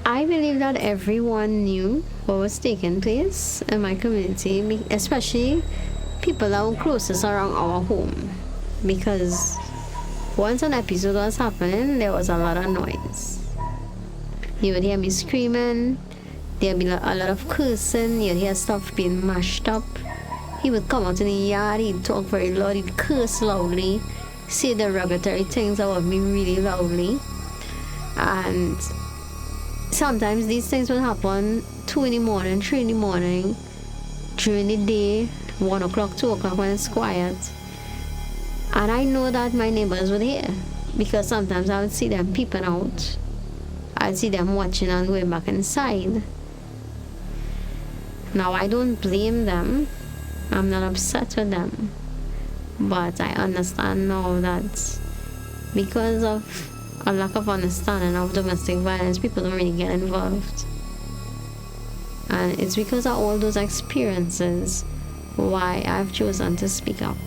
I believe that everyone knew what was taking place in my community, especially people that were closest around our home. Because once an episode was happening, there was a lot of noise. You would hear me screaming, there'd be a lot of cursing, you'd hear stuff being mashed up. He would come out in the yard, he'd talk very loud, he'd curse loudly, say derogatory things about me really loudly. And sometimes these things would happen 2 in the morning, 3 in the morning, during the day, 1 o'clock, 2 o'clock when it's quiet. And I know that my neighbors would hear, because sometimes I would see them peeping out. I'd see them watching and going back inside. Now, I don't blame them. I'm not upset with them. But I understand now that because of a lack of understanding of domestic violence, people don't really get involved. And it's because of all those experiences why I've chosen to speak up.